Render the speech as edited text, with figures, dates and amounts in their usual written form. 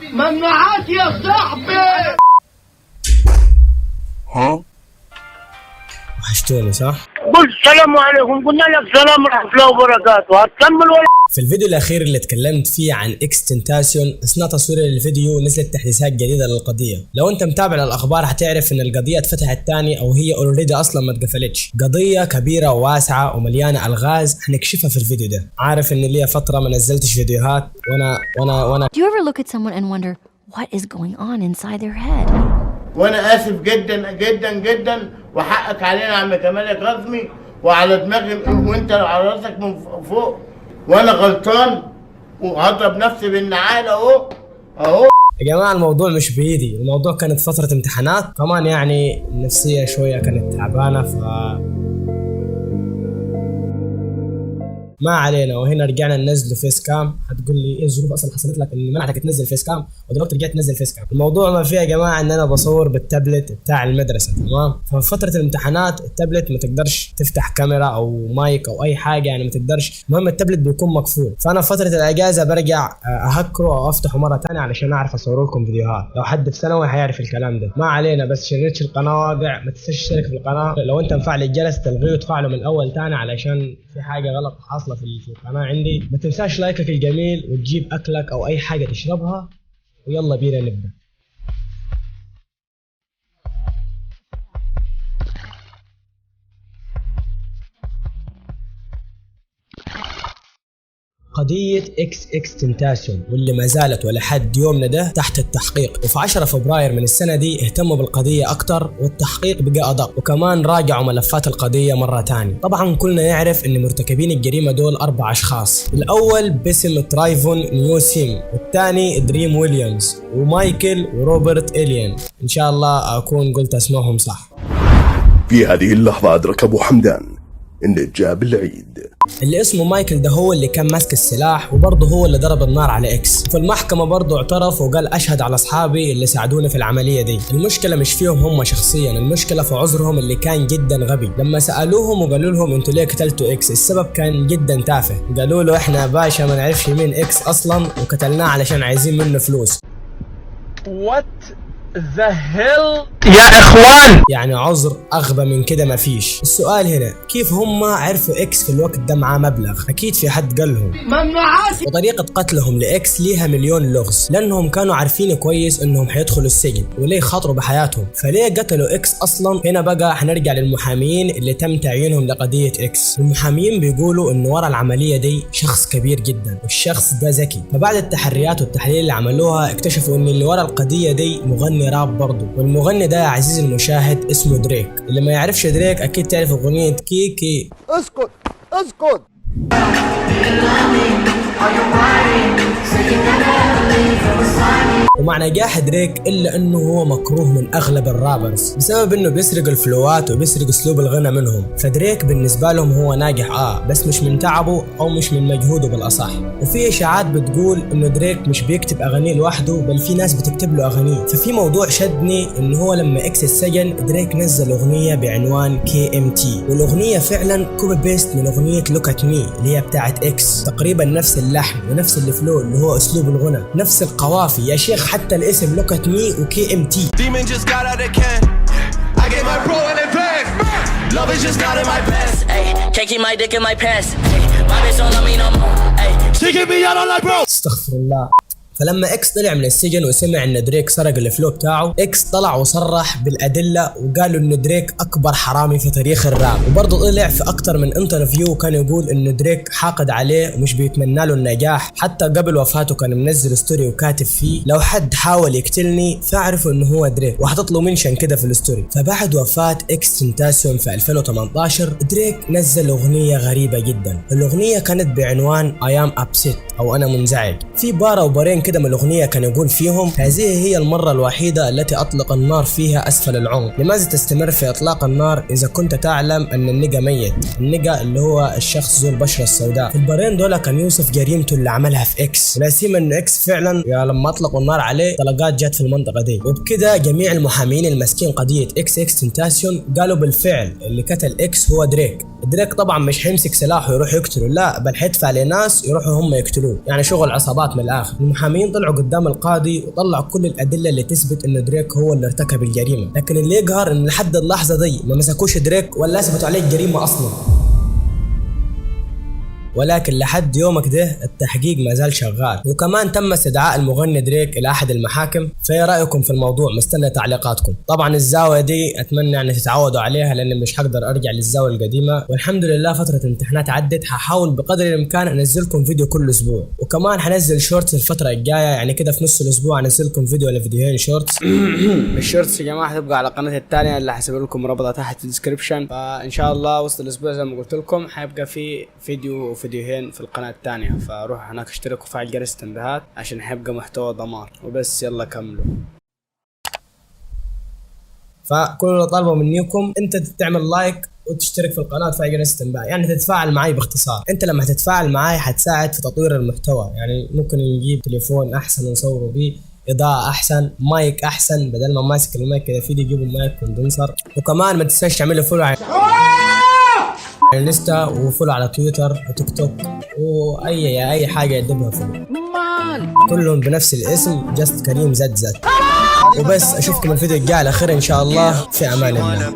ممنوعات يا صاحبي. ها وحشتوني صح؟ قل السلام عليكم. قلنا لك سلام ورحمة الله وبركاته. هتكمل ولا؟ في الفيديو الأخير اللي اتكلمت فيه عن اكستنتاسيون أثناء تصوير الفيديو نزلت تحديثات جديدة للقضية. لو أنت متابع للأخبار هتعرف إن القضية اتفتحت تاني أو هي اوريدي أصلا ما اتقفلتش. قضية كبيرة وواسعة ومليانة ألغاز هنكشفها في الفيديو ده. عارف إن ليا فترة ما نزلتش فيديوهات وأنا Do you ever look at someone and wonder what is going on inside their head? وانا اسف جدا جدا جدا، وحقك علينا يا عم كمال يا كاظمي، وعلى دماغي وانت على راسك من فوق، وانا غلطان وهضرب نفسي بالنعال اهو. يا جماعة الموضوع مش بإيدي، الموضوع كانت فترة امتحانات كمان، يعني النفسية شوية كانت تعبانة ما علينا. وهنا رجعنا ننزل فيس كام. هتقول لي ايه الظروف اصلا حصلت لك ان منعتك تنزل فيس كام ودلوقتي رجعت تنزل فيس كام؟ الموضوع ما فيه يا جماعه ان انا بصور بالتابلت بتاع المدرسه، تمام؟ ففي فتره الامتحانات التابلت ما تقدرش تفتح كاميرا او مايك او اي حاجه، يعني ما تقدرش، المهم التابلت بيكون مقفول. فانا فتره الاجازه برجع اهكره او افتحه مره ثانيه علشان اعرف اصور لكم فيديوهات. لو حد في ثانوي هيعرف الكلام ده. ما علينا، بس شريتش القناه واقع، ما تنساش تشترك في القناه. لو انت مفعل الجرس تلغيه وتفعله من الاول ثاني علشان في حاجه غلط حاصله في القناه عندي. ما تنساش لايكك الجميل وتجيب اكلك او اي حاجه تشربها، ويلا بينا نبدا. قضية اكستنتاسيون واللي ما زالت ولحد يومنا ده تحت التحقيق. وفي 10 فبراير من السنة دي اهتموا بالقضية أكتر والتحقيق بقى أدق، وكمان راجعوا ملفات القضية مرة تاني. طبعا كلنا يعرف إن مرتكبين الجريمة دول 4 أشخاص. الأول باسم ترايفون نيوسيم، والثاني دريم ويليامز، ومايكل وروبرت إليان. إن شاء الله أكون قلت اسمهم صح. في هذه اللحظة أدرك أبو حمدان إن جاب العيد. اللي اسمه مايكل ده هو اللي كان ماسك السلاح، وبرضه هو اللي ضرب النار على اكس. في المحكمة برضه اعترف وقال اشهد على اصحابي اللي ساعدوني في العملية دي. المشكلة مش فيهم هم شخصيا، المشكلة في عذرهم اللي كان جدا غبي. لما سألوهم وقالوا لهم انتوا ليه قتلتوا اكس، السبب كان جدا تافه. قالوا له احنا باشا ما نعرفش مين اكس اصلا وقتلناه علشان عايزين منه فلوس. What the hell يا اخوان؟ يعني عذر اغبى من كده ما فيش. السؤال هنا كيف هم عرفوا اكس في الوقت ده معاه مبلغ؟ اكيد في حد قال لهم. ممنوعات. وطريقة قتلهم لاكس ليها مليون لغز، لانهم كانوا عارفين كويس انهم حيدخلوا السجن وليه خاطروا بحياتهم، فليه قتلوا اكس اصلا؟ هنا بقى حنرجع للمحاميين اللي تم تعيينهم لقضية اكس. المحاميين بيقولوا ان ورا العملية دي شخص كبير جدا، والشخص ده ذكي. فبعد التحريات والتحليل اللي عملوها اكتشفوا ان اللي ورا القضية دي مغني راب برضه، والمغني ده يا عزيزي المشاهد اسمه دريك. اللي ما يعرفش دريك اكيد تعرف اغنية كيكي. اسكت اسكت. ومع نجاح دريك الا انه هو مكروه من اغلب الرابرز بسبب انه بيسرق الفلوات وبيسرق اسلوب الغنى منهم. فدريك بالنسبه لهم هو ناجح بس مش من تعبه او مش من مجهوده بالاصح. وفي اشاعات بتقول انه دريك مش بيكتب اغانيه لوحده، بل في ناس بتكتب له اغانيه. ففي موضوع شدني انه هو لما اكس السجن دريك نزل اغنيه بعنوان KMT، والاغنيه فعلا كوبي بيست من اغنيه لوك ات مي اللي هي بتاعت اكس، تقريبا نفس اللحن ونفس الفلو اللي هو اسلوب الغنى، نفس القوافي يا شيخ، حتى الاسم لوك ات مي وKMT. استغفر الله. فلما اكس طلع من السجن وسمع ان دريك سرق الفلو بتاعه، اكس طلع وصرح بالادله وقالوا ان دريك اكبر حرامي في تاريخ الراب. وبرضه طلع في اكتر من انترفيو وكان يقول ان دريك حاقد عليه ومش بيتمنى له النجاح. حتى قبل وفاته كان منزل ستوري وكاتب فيه لو حد حاول يقتلني فاعرفوا انه هو دريك، وحاطط له منشن كده في الستوري. فبعد وفاه اكستنتاسيون في 2018 دريك نزل اغنيه غريبه جدا. الاغنيه كانت بعنوان I am upset او انا منزعج. في بارة وبارين كده من الاغنيه كان يقول فيهم هذه هي المره الوحيده التي اطلق النار فيها اسفل العنق، لماذا تستمر في اطلاق النار اذا كنت تعلم ان النجا ميت؟ النجا اللي هو الشخص ذو البشره السوداء. في البارين دول كان يوصف جريمته اللي عملها في اكس، ولا سيما ان اكس فعلا يا لما اطلقوا النار عليه طلقات جت في المنطقه دي. وبكده جميع المحامين الماسكين قضيه اكستنتاسيون قالوا بالفعل اللي قتل اكس هو دريك. دريك طبعا مش هيمسك سلاح ويروح يقتله، لا بل حيدفع لناس يروحوا هم يقتلوه. فلو، يعني شغل عصابات من الاخر. المحامين طلعوا قدام القاضي وطلعوا كل الادله اللي تثبت انه دريك هو اللي ارتكب الجريمه، لكن اللي يقهر ان لحد اللحظه دي ما مسكوش دريك ولا اثبتوا عليه الجريمه اصلا. ولكن لحد يومك ده التحقيق ما زال شغال، وكمان تم استدعاء المغني دريك الى احد المحاكم. فايه رايكم في الموضوع؟ مستنى تعليقاتكم. طبعا الزاويه دي اتمنى ان تتعودوا عليها لان مش هقدر ارجع للزاويه القديمه، والحمد لله فتره الامتحانات عدت. هحاول بقدر الامكان انزلكم فيديو كل اسبوع، وكمان حنزل شورتس الفتره الجايه، يعني كده في نص الاسبوع انزلكم فيديو ولا فيديوهين شورتس. الشورتس يا جماعه هتبقى على قناتي الثانيه اللي هسيب لكم رابطها تحت في الديسكربشن. فان شاء الله وسط الاسبوع زي ما قلت لكم حيبقى في فيديو وفيديوهين في القناة الثانية، فروح هناك اشتركوا وفعل جرس التنبيهات عشان حيبقى محتوى دمار. وبس يلا كملوا. فكل اللي طالبه منكم انت تعمل لايك وتشترك في القناة وتفعل جرس التنبيه، يعني تتفاعل معي. باختصار انت لما هتتفاعل معي حتساعد في تطوير المحتوى، يعني ممكن نجيب تليفون احسن نصوره بيه، اضاءة احسن، مايك احسن، بدل ما ماسك المايك كذا في يجيبوا مايك كوندنسر. وكمان ما تنساش تعمل لي فولو على انستا وفولو على تويتر وتيك توك واي حاجه يدبها فولو، كلهم بنفس الاسم جاست كريم زد. وبس اشوفكم الفيديو الجاي على خير ان شاء الله. في امان الله.